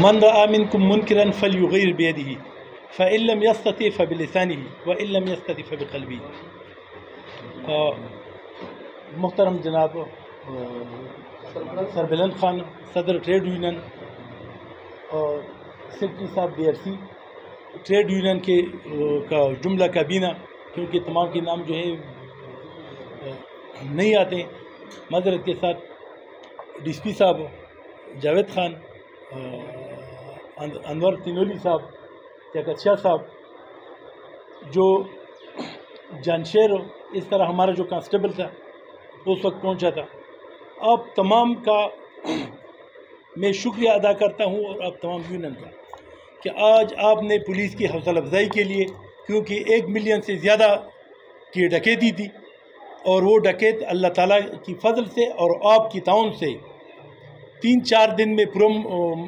من رأى منكم منكرا فليغير بيده فإن لم يستطع فبلسانه وإن لم يستطع فبقلبه. محترم جناب سربلند خان صدر ٹریڈ یونین اور سیکرٹری صاحب DRC ٹریڈ یونین کے کا جملہ کابینہ، کیونکہ تمام کے نام جو ہے نہیں آتے، معذرت کے ساتھ DSP صاحب جاوید خان، انور تینولی صاحب، طاقت شاہ صاحب، جو جانشیر اس طرح ہمارا جو کانسٹیبل تھا اس وقت پہنچا تھا، آپ تمام کا میں شکریہ ادا کرتا ہوں، اور آپ تمام یونین کا کہ آج آپ نے پولیس کی حوصلہ افزائی کے لیے، کیونکہ 1 ملین سے زیادہ کی ڈکیتی تھی، اور وہ ڈکیت اللہ تعالیٰ کی فضل سے اور آپ کی تعاون سے 3-4 دن میں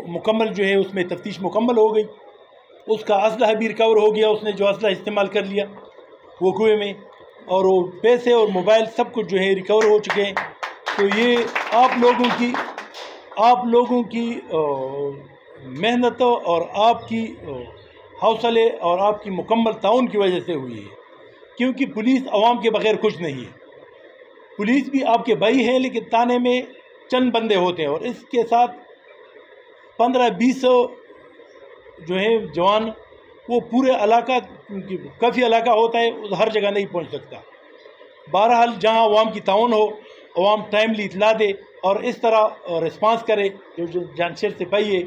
مکمل جو ہے اس میں تفتیش مکمل ہو گئی. اس کا اسلحہ بھی ریکور ہو گیا، اس نے جو اسلحہ استعمال کر لیا وہ کنویں میں، اور وہ پیسے اور موبائل سب کچھ جو ہے ریکور ہو چکے ہیں. تو یہ آپ لوگوں کی محنت اور آپ کی حوصلے اور آپ کی مکمل تعاون کی وجہ سے ہوئی ہے، کیونکہ پولیس عوام کے بغیر کچھ نہیں ہے. پولیس بھی آپ کے بھائی ہیں، لیکن تانے میں چند بندے ہوتے ہیں، اور اس کے ساتھ 15-20 جو ہیں جوان، وہ پورے علاقہ، کافی علاقہ ہوتا ہے، ہر جگہ نہیں پہنچ سکتا. بہرحال جہاں عوام کی تعاون ہو، عوام ٹائملی اطلاع دے اور اس طرح رسپانس کرے جو جانشیر سپاہی ہے،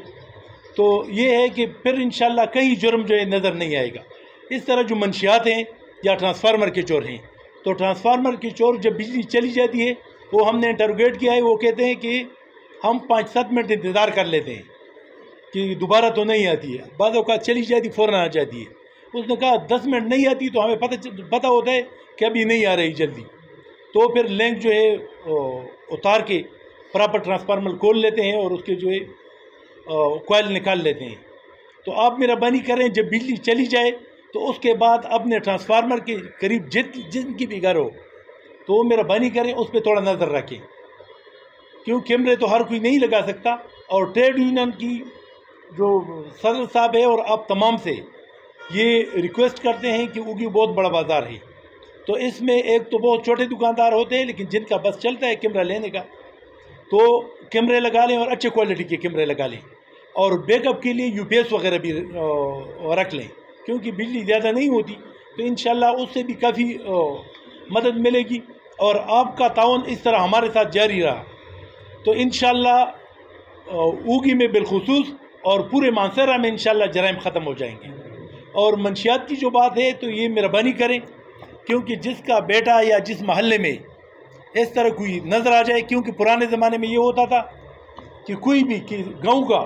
تو یہ ہے کہ پھر انشاءاللہ کہیں جرم جو ہے نظر نہیں آئے گا. اس طرح جو منشیات ہیں یا ٹرانسفارمر کے چور ہیں، تو ٹرانسفارمر کے چور جب بجلی چلی جاتی ہے، وہ ہم نے انٹروگیٹ کیا ہے، وہ کہتے ہیں کہ ہم 5-7 منٹ انتظار کر لیتے ہیں کہ دوبارہ تو نہیں آتی ہے، بعض اوقات چلی جاتی فوراً آ جاتی ہے. اس نے کہا 10 منٹ نہیں آتی تو ہمیں پتہ ہوتا ہے کہ ابھی نہیں آ رہی جلدی، تو پھر لینک جو ہے اتار کے پراپر ٹرانسفارمر کھول لیتے ہیں اور اس کے جو ہے کوائل نکال لیتے ہیں. تو آپ مہربانی کریں، جب بجلی چلی جائے تو اس کے بعد اپنے ٹرانسفارمر کے قریب جن کی بھی گھر ہو تو وہ مہربانی کریں اس پہ تھوڑا نظر رکھیں، کیوں کیمرے تو ہر کوئی نہیں لگا سکتا. اور ٹریڈ یونین کی جو صدر صاحب ہے اور آپ تمام سے یہ ریکویسٹ کرتے ہیں کہ اوگی بہت بڑا بازار ہے، تو اس میں ایک تو بہت چھوٹے دکاندار ہوتے ہیں، لیکن جن کا بس چلتا ہے کیمرہ لینے کا، تو کیمرے لگا لیں اور اچھے کوالٹی کے کیمرے لگا لیں، اور بیک اپ کے لیے UPS وغیرہ بھی رکھ لیں، کیونکہ بجلی زیادہ نہیں ہوتی تو انشاءاللہ اس سے بھی کافی مدد ملے گی. اور آپ کا تعاون اس طرح ہمارے ساتھ جاری رہا تو انشاءاللہ اوگی میں بالخصوص اور پورے مانسہرہ میں انشاءاللہ جرائم ختم ہو جائیں گے. اور منشیات کی جو بات ہے تو یہ مہربانی کریں، کیونکہ جس کا بیٹا یا جس محلے میں اس طرح کوئی نظر آ جائے، کیونکہ پرانے زمانے میں یہ ہوتا تھا کہ کوئی بھی گاؤں کا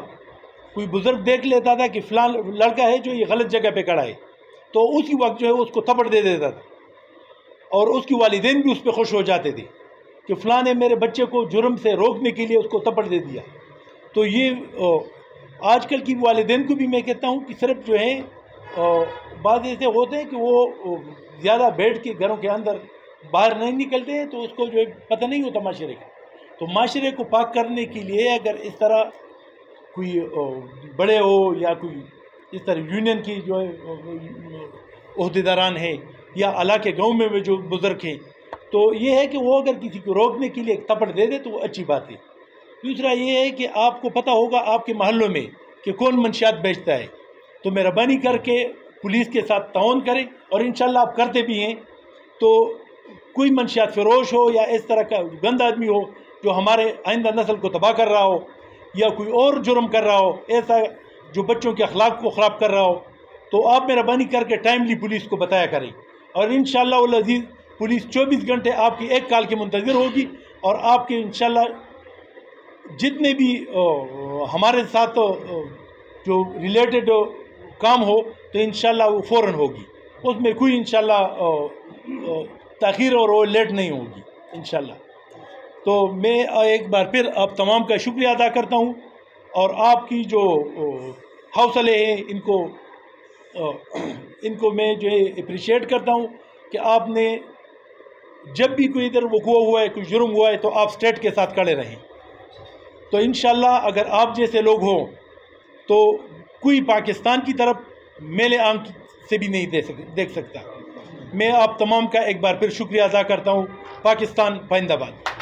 کوئی بزرگ دیکھ لیتا تھا کہ فلان لڑکا ہے جو یہ غلط جگہ پہ کھڑا ہے، تو اسی وقت جو ہے اس کو تھپڑ دے دیتا تھا، اور اس کی والدین بھی اس پہ خوش ہو جاتے تھے کہ فلاں نے میرے بچے کو جرم سے روکنے کے لیے اس کو تھپڑ دے دیا. تو یہ آج کل کی والدین کو بھی میں کہتا ہوں کہ صرف جو ہے بعض ایسے ہوتے ہیں کہ وہ زیادہ بیٹھ کے گھروں کے اندر باہر نہیں نکلتے ہیں، تو اس کو جو ہے پتہ نہیں ہوتا معاشرے کا. تو معاشرے کو پاک کرنے کے لیے اگر اس طرح کوئی بڑے ہو یا کوئی اس طرح یونین کی جو عہدیداران ہیں یا علاقے گاؤں میں جو بزرگ ہیں، تو یہ ہے کہ وہ اگر کسی کو روکنے کے لیے ایک تھپڑ دے دے تو وہ اچھی بات ہے. دوسرا یہ ہے کہ آپ کو پتہ ہوگا آپ کے محلوں میں کہ کون منشیات بیچتا ہے، تو مہربانی کر کے پولیس کے ساتھ تعاون کریں، اور انشاءاللہ آپ کرتے بھی ہیں. تو کوئی منشیات فروش ہو یا اس طرح کا گند آدمی ہو جو ہمارے آئندہ نسل کو تباہ کر رہا ہو یا کوئی اور جرم کر رہا ہو، ایسا جو بچوں کے اخلاق کو خراب کر رہا ہو، تو آپ مہربانی کر کے ٹائملی پولیس کو بتایا کریں. اور انشاءاللہ العزیز پولیس 24 گھنٹے آپ کی ایک کال کے منتظر ہوگی، اور آپ کے انشاءاللہ جتنے بھی ہمارے ساتھ جو ریلیٹڈ کام ہو تو انشاءاللہ وہ فوراً ہوگی، اس میں کوئی انشاءاللہ تاخیر اور وہ لیٹ نہیں ہوگی انشاءاللہ. تو میں ایک بار پھر آپ تمام کا شکریہ ادا کرتا ہوں، اور آپ کی جو حوصلے ہیں ان کو میں جو ہے اپریشیٹ کرتا ہوں کہ آپ نے جب بھی کوئی ادھر وقوع ہوا ہے، کوئی جرم ہوا ہے، تو آپ اسٹیٹ کے ساتھ کھڑے رہیں. تو انشاءاللہ اگر آپ جیسے لوگ ہوں تو کوئی پاکستان کی طرف میلے آنکھ سے بھی نہیں دیکھ سکتا. میں آپ تمام کا ایک بار پھر شکریہ ادا کرتا ہوں. پاکستان پائندہ باد.